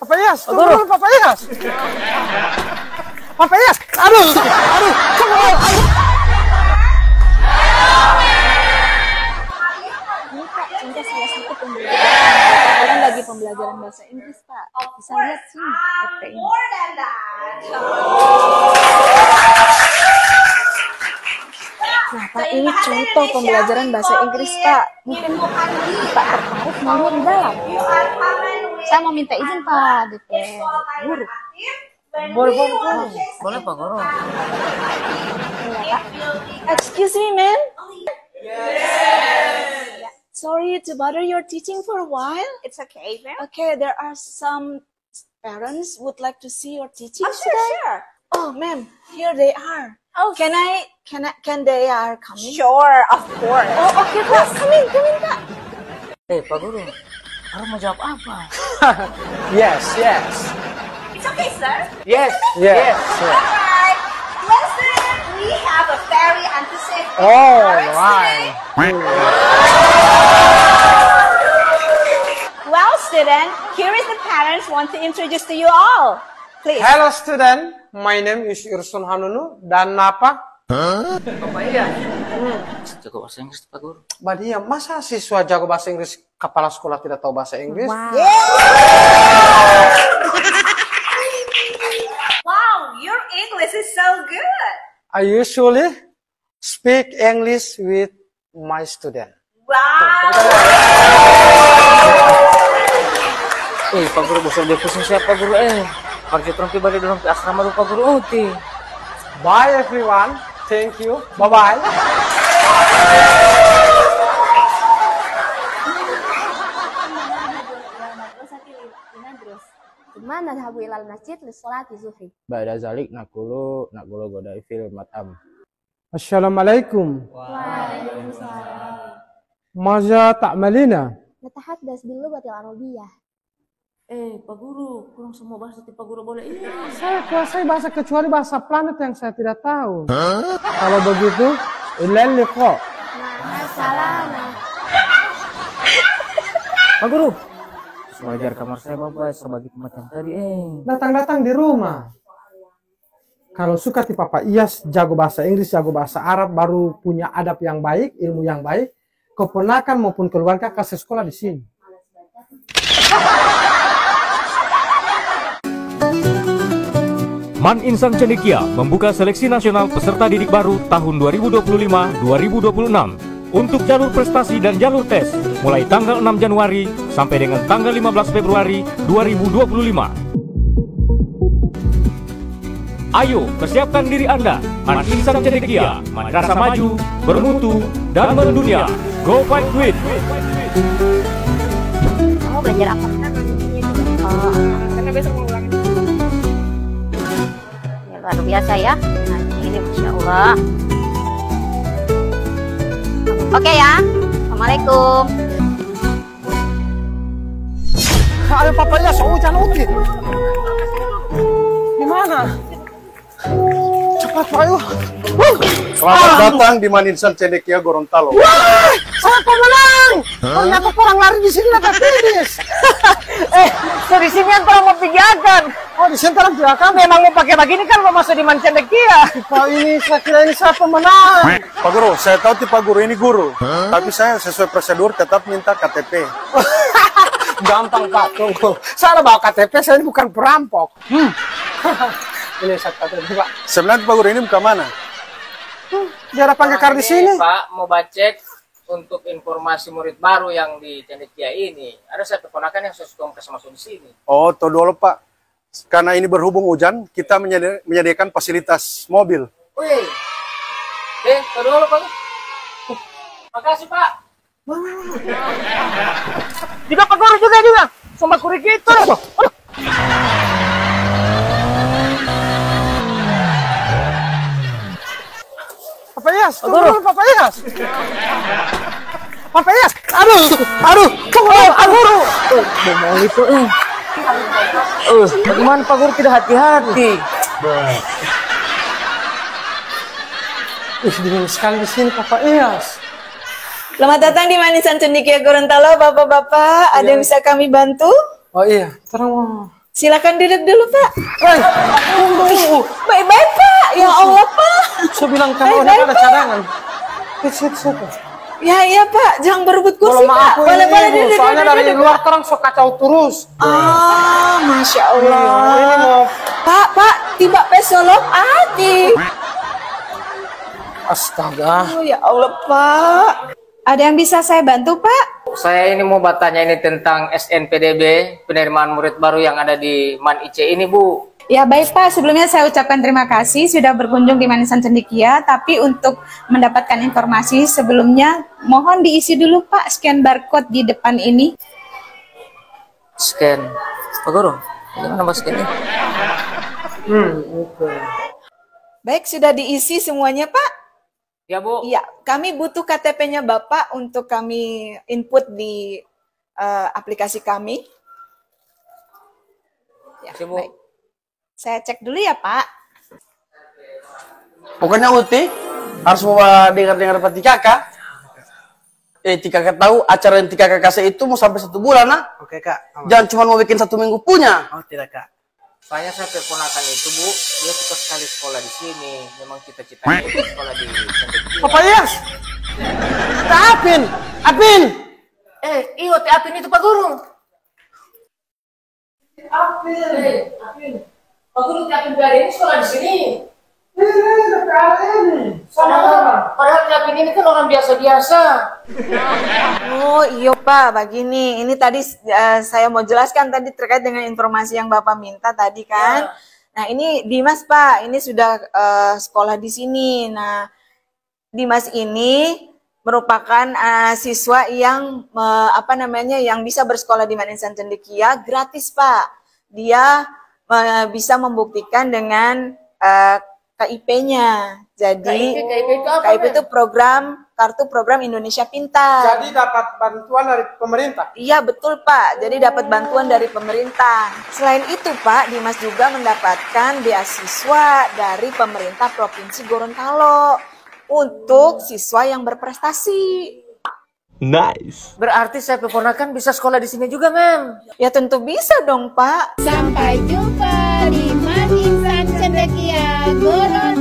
Papayas, tunggu dulu Papayas. Papayas, aduh, tunggu dulu, aduh. Ini Pak, contoh salah satu pembelajaran. Sekarang lagi pembelajaran bahasa Inggris Pak. Bisa lihat sini FT ini. Nah Pak, ini contoh pembelajaran bahasa Inggris Pak. Mungkin Pak tertarik mau lihat di dalam. Saya mau minta izin Pak, DP guru. Boleh Pak Guru. Excuse me, ma'am. Sorry to bother your teaching for a while. It's okay, ma'am. Okay, there are some parents would like to see your teaching Oh, sure, today. sure. Oh, ma'am, here they are. Oh, Can they are coming? Sure, of course. Oh, okay, Pak. Come in, Pak. Pak Guru, Guru mau jawab apa? Yes. It's okay, sir. Yes. Alright. Listen, we have a very enthusiastic Oh, parents right. today. Well, student, here is the parents want to introduce to you all. Please. Hello student, my name is Irsun Hanunu dan apa? Papayas. Jago bahasa Inggris Pak Guru. Badia, masa siswa jago bahasa Inggris kepala sekolah tidak tahu bahasa Inggris? Wow, your English is so good. I usually speak English with my student. Wow. Pak Guru, bosan dia pusing siapa Guru Pagi terumpi balik dalam asrama lupa Guru Bye everyone, thank you, bye-bye. ثم نذهب إلى المسجد لصلاة الظهر. بعد ذلك نقول غداء في المطعم. Assalamualaikum. Waalaikumsalam. Maza ta'malina? نتحدث باللغة العربية. Pak Guru, kurang semua bahasa Pak Guru boleh ini. Saya kuasai bahasa kecuali bahasa planet yang saya tidak tahu. Kalau begitu, ilal liqa. Ma'assalamah. Pak Guru, belajar kamar saya Bapak sebagai macam tadi Datang-datang di rumah. Kalau suka tipe Papayas, jago bahasa Inggris, jago bahasa Arab, baru punya adab yang baik, ilmu yang baik, keponakan maupun keluarga kasih sekolah di sini. Man Insan Cendekia membuka seleksi nasional peserta didik baru tahun 2025-2026 untuk jalur prestasi dan jalur tes mulai tanggal 6 Januari sampai dengan tanggal 15 Februari 2025. Ayo, persiapkan diri Anda. Man Insan Cendekia, madrasah maju, bermutu, dan mendunia. Go fight with! Kamu belajar apa? Karena besok mau ulangan. Luar biasa ya. Nah, ini Masya Allah. Oke ya. Assalamualaikum. Ayo Papayas, hujan utin. Gimana? Cepat Pak, ayo. Selamat datang di Man Insan Cendekia Gorontalo. Wah, saya pemenang. Ternyata orang lari di sini agak finish. So di sini antara mau pijakan. Oh, di sini terang belakang. Memang mau pakai begini kan mau masuk di Man Cendekia. Pak ini saya kira ini saya pemenang. Pak Guru, saya tahu Pak Guru ini guru, tapi saya sesuai prosedur tetap minta KTP. Gampang Pak, tunggu. Saya bawa KTP, saya ini bukan perampok. Ini saya KTP Pak. Sebenarnya Pak Guru ini buka mana? Biar panggil kar di sini. Pak mau cek untuk informasi murid baru yang di Cendekia ini. Ada satu ponakan yang saya suka kasih masuk di sini. Oh, tuh dulu Pak. Karena ini berhubung hujan, kita menyediakan fasilitas mobil. Wih, tuh dulu Pak. Makasih Pak. Juga Pak Guru juga. Sama kurikulum. Papayas, tunggu dulu Papayas. Papayas, aduh, tunggu dulu, guru. Mau itu bagaimana Pak Guru tidak hati-hati? Dingin sekali di sini Papayas. Selamat datang di Man Insan Cendekia Gorontalo, Bapak-bapak. Ada yang bisa kami bantu? Oh iya, terang. Silakan duduk dulu, Pak. Woi, tunggu. Baik-baik, Pak. Ya Allah, Pak. Saya bilang kamu ada cadangan. Sit. Ya, iya, Pak. Jangan berebut kursi, Kalau Pak. aku Boleh ini, duduk. soalnya dari luar terang sok kacau terus. Ah, Masya Allah. Ini mau Pak, tiba pesolok hati. astaga. Oh, ya Allah, Pak. Ada yang bisa saya bantu, Pak? Saya ini mau bertanya ini tentang SNPDB, penerimaan murid baru yang ada di MAN IC ini, Bu. Ya baik Pak, sebelumnya saya ucapkan terima kasih sudah berkunjung di Manisan Cendekia. Tapi untuk mendapatkan informasi sebelumnya, mohon diisi dulu Pak scan barcode di depan ini. Scan. Pak Guru, gimana Mas scan-nya? Baik, sudah diisi semuanya, Pak? Ya, Bu. Iya, kami butuh KTP-nya Bapak untuk kami input di aplikasi kami. Ya, Si, Bu. baik. Saya cek dulu ya, Pak. Pokoknya Uti harus mau dengar-dengar Pak Kakak. Kakak tahu acara yang Kakak kasih itu mau sampai 1 bulan, nah. Oke, Kak. Jangan cuma mau bikin 1 minggu punya. Oh, tidak, Kak. Soalnya saya keponakan itu, Bu, dia suka sekali sekolah di sini. Memang cita-citanya itu sekolah di Cendekia. Papa Iyas. Apin. Iyo, Apin itu Pak Guru. Apin. Pak Guru, Apin ini sekolah di sini. Padahal Apin ini kan orang biasa-biasa. Oh iya Pak, begini. Ini tadi saya mau jelaskan tadi terkait dengan informasi yang Bapak minta tadi kan. Nah ini Dimas Pak, ini sudah sekolah di sini. Nah Dimas ini merupakan siswa yang yang bisa bersekolah di Manisan Cendekia gratis Pak. Dia bisa membuktikan dengan KIP-nya. Jadi KIP itu kartu program Indonesia Pintar. Jadi dapat bantuan dari pemerintah. Iya betul Pak. Jadi dapat bantuan dari pemerintah. Selain itu Pak, Dimas juga mendapatkan beasiswa dari pemerintah Provinsi Gorontalo untuk siswa yang berprestasi. Nice. Berarti saya keponakan bisa sekolah di sini juga, Mem. Ya tentu bisa dong Pak. Sampai jumpa di Manisan Cendekia Gorontalo.